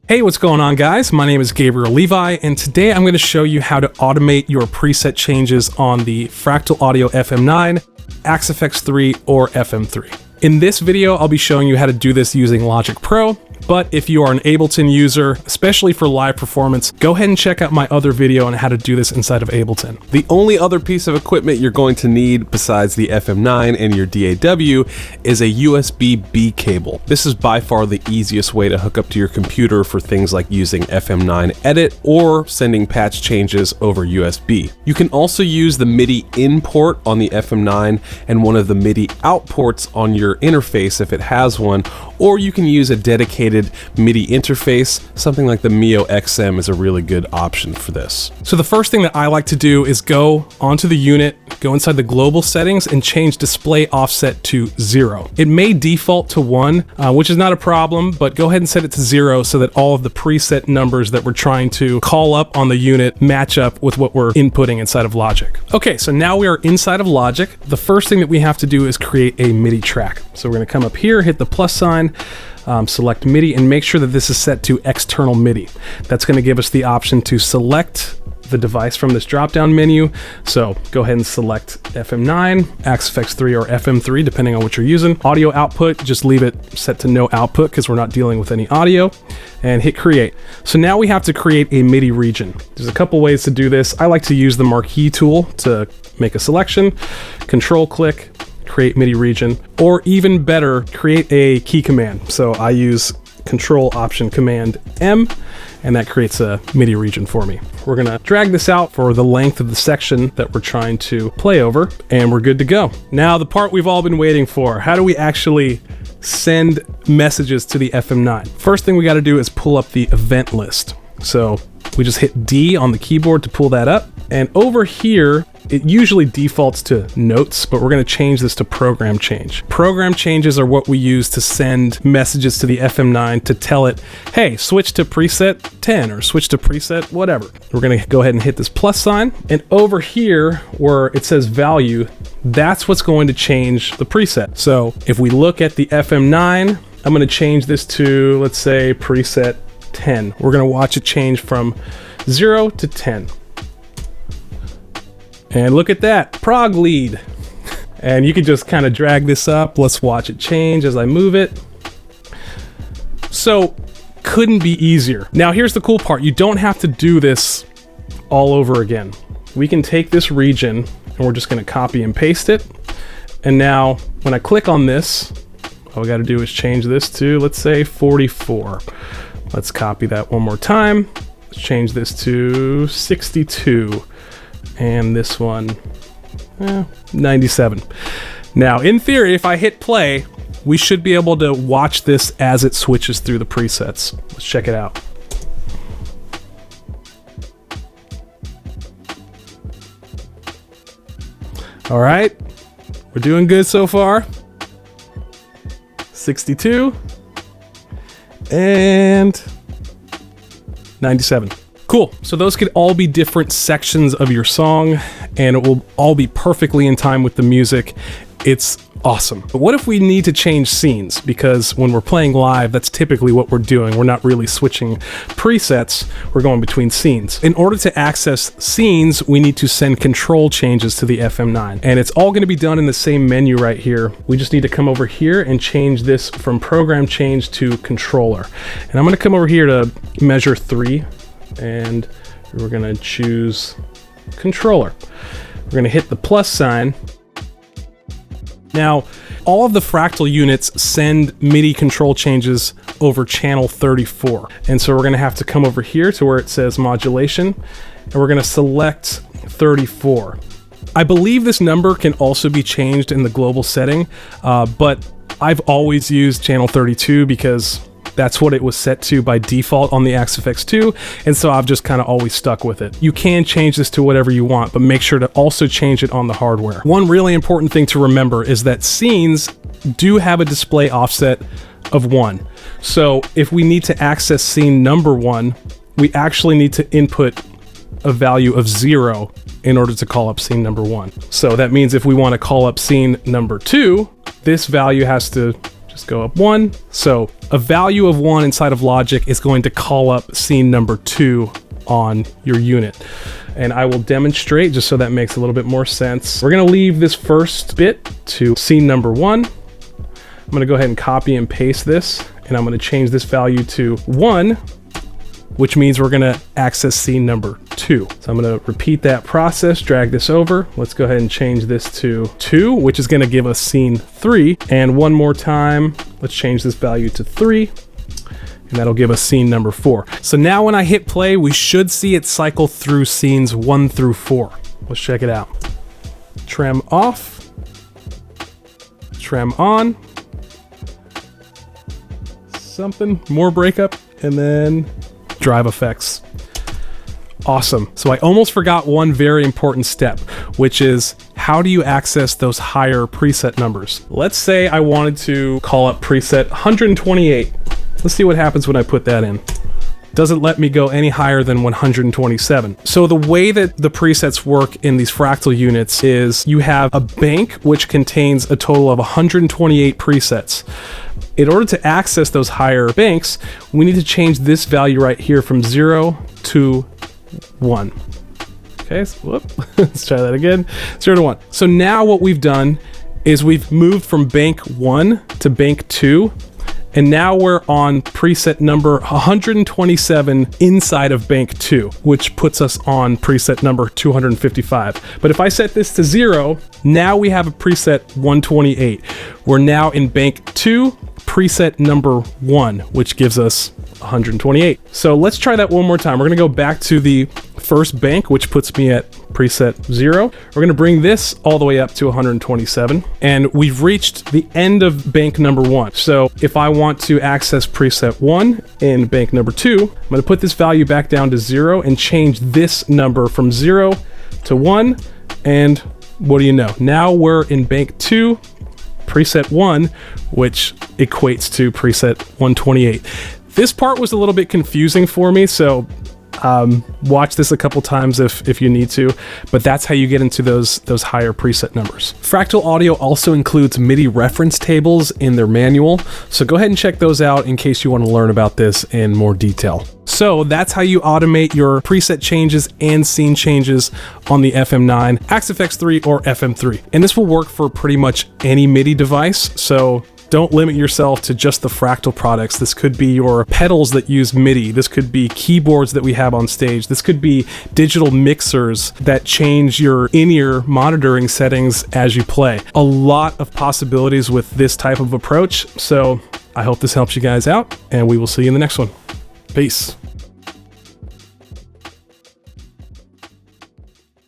Hey, what's going on, guys? My name is Gabriel Levi, and today I'm going to show you how to automate your preset changes on the Fractal Audio FM9, FX3, or FM3. In this video, I'll be showing you how to do this using Logic Pro, but if you are an Ableton user, especially for live performance, go ahead and check out my other video on how to do this inside of Ableton. The only other piece of equipment you're going to need besides the FM9 and your DAW is a USB-B cable. This is by far the easiest way to hook up to your computer for things like using FM9 Edit or sending patch changes over USB. You can also use the MIDI in port on the FM9 and one of the MIDI out ports on your interface if it has one, or you can use a dedicated MIDI interface. Something like the Mio XM is a really good option for this. So the first thing that I like to do is go onto the unit, go inside the global settings and change display offset to 0. It may default to 1, which is not a problem, but go ahead and set it to 0 so that all of the preset numbers that we're trying to call up on the unit match up with what we're inputting inside of Logic. Okay, so now we are inside of Logic. The first thing that we have to do is create a MIDI track. So we're gonna come up here, hit the plus sign, select MIDI, and make sure that this is set to external MIDI. That's going to give us the option to select the device from this drop-down menu. So go ahead and select FM9, FX3, or FM3, depending on what you're using. Audio output, just leave it set to no output because we're not dealing with any audio, and hit create. So now we have to create a MIDI region. There's a couple ways to do this. I like to use the marquee tool to make a selection, control click, create MIDI region, or even better, create a key command. So I use Control Option Command M, and that creates a MIDI region for me. We're gonna drag this out for the length of the section that we're trying to play over, and we're good to go. Now, the part we've all been waiting for. How do we actually send messages to the FM9? First thing we gotta do is pull up the event list. So we just hit D on the keyboard to pull that up. And over here, it usually defaults to notes, but we're going to change this to program change. Program changes are what we use to send messages to the FM9 to tell it, hey, switch to preset 10 or switch to preset whatever. We're going to go ahead and hit this plus sign. And over here where it says value, that's what's going to change the preset. So if we look at the FM9, I'm going to change this to, let's say, preset 10. We're going to watch it change from 0 to 10. And look at that, prog lead. And you can just kind of drag this up. Let's watch it change as I move it. So, couldn't be easier. Now here's the cool part. You don't have to do this all over again. We can take this region and we're just gonna copy and paste it. And now, when I click on this, all we gotta do is change this to, let's say, 44. Let's copy that one more time. Let's change this to 62. And this one, 97. Now, in theory, if I hit play, we should be able to watch this as it switches through the presets. Let's check it out. All right, we're doing good so far. 62 and 97. Cool, so those could all be different sections of your song and it will all be perfectly in time with the music. It's awesome. But what if we need to change scenes? Because when we're playing live, that's typically what we're doing. We're not really switching presets, we're going between scenes. In order to access scenes, we need to send control changes to the FM9. And it's all gonna be done in the same menu right here. We just need to come over here and change this from program change to controller. And I'm gonna come over here to measure 3. And we're gonna choose controller. We're gonna hit the plus sign. Now, all of the Fractal units send MIDI control changes over channel 34. And so we're gonna have to come over here to where it says modulation, and we're gonna select 34. I believe this number can also be changed in the global setting, but I've always used channel 32 because that's what it was set to by default on the FX2, and so I've just kind of always stuck with it. You can change this to whatever you want, but make sure to also change it on the hardware. One really important thing to remember is that scenes do have a display offset of 1. So if we need to access scene number 1, we actually need to input a value of 0 in order to call up scene number 1. So that means if we want to call up scene number 2, this value has to just go up 1. So a value of 1 inside of Logic is going to call up scene number 2 on your unit. And I will demonstrate just so that makes a little bit more sense. We're gonna leave this first bit to scene number 1. I'm gonna go ahead and copy and paste this, and I'm gonna change this value to 1, which means we're gonna access scene number 2. So I'm gonna repeat that process, drag this over. Let's go ahead and change this to 2, which is gonna give us scene 3. And one more time, let's change this value to 3. And that'll give us scene number 4. So now when I hit play, we should see it cycle through scenes 1 through 4. Let's check it out. Trem off, trem on, something, more breakup, and then drive effects. Awesome. So I almost forgot one very important step, which is how do you access those higher preset numbers? Let's say I wanted to call up preset 128. Let's see what happens when I put that in. Doesn't let me go any higher than 127. So the way that the presets work in these fractal units is you have a bank which contains a total of 128 presets. In order to access those higher banks, we need to change this value right here from 0 to 1. Okay, so whoop, let's try that again. 0 to 1. So now what we've done is we've moved from bank 1 to bank 2. And now we're on preset number 127 inside of bank 2, which puts us on preset number 255. But if I set this to 0, now we have a preset 128. We're now in bank 2, preset number 1, which gives us 128. So let's try that one more time. We're gonna go back to the first bank, which puts me at preset 0. We're gonna bring this all the way up to 127, and we've reached the end of bank number 1. So if I want to access preset 1 in bank number 2, I'm gonna put this value back down to 0 and change this number from 0 to 1, and what do you know? Now we're in bank 2, preset 1, which equates to preset 128. This part was a little bit confusing for me, so watch this a couple times if you need to, but that's how you get into those higher preset numbers. Fractal Audio also includes MIDI reference tables in their manual, so go ahead and check those out in case you want to learn about this in more detail. So that's how you automate your preset changes and scene changes on the FM9, Axe FX3, or FM3. And this will work for pretty much any MIDI device, so don't limit yourself to just the Fractal products. This could be your pedals that use MIDI. This could be keyboards that we have on stage. This could be digital mixers that change your in-ear monitoring settings as you play. A lot of possibilities with this type of approach. So I hope this helps you guys out, and we will see you in the next one. Peace.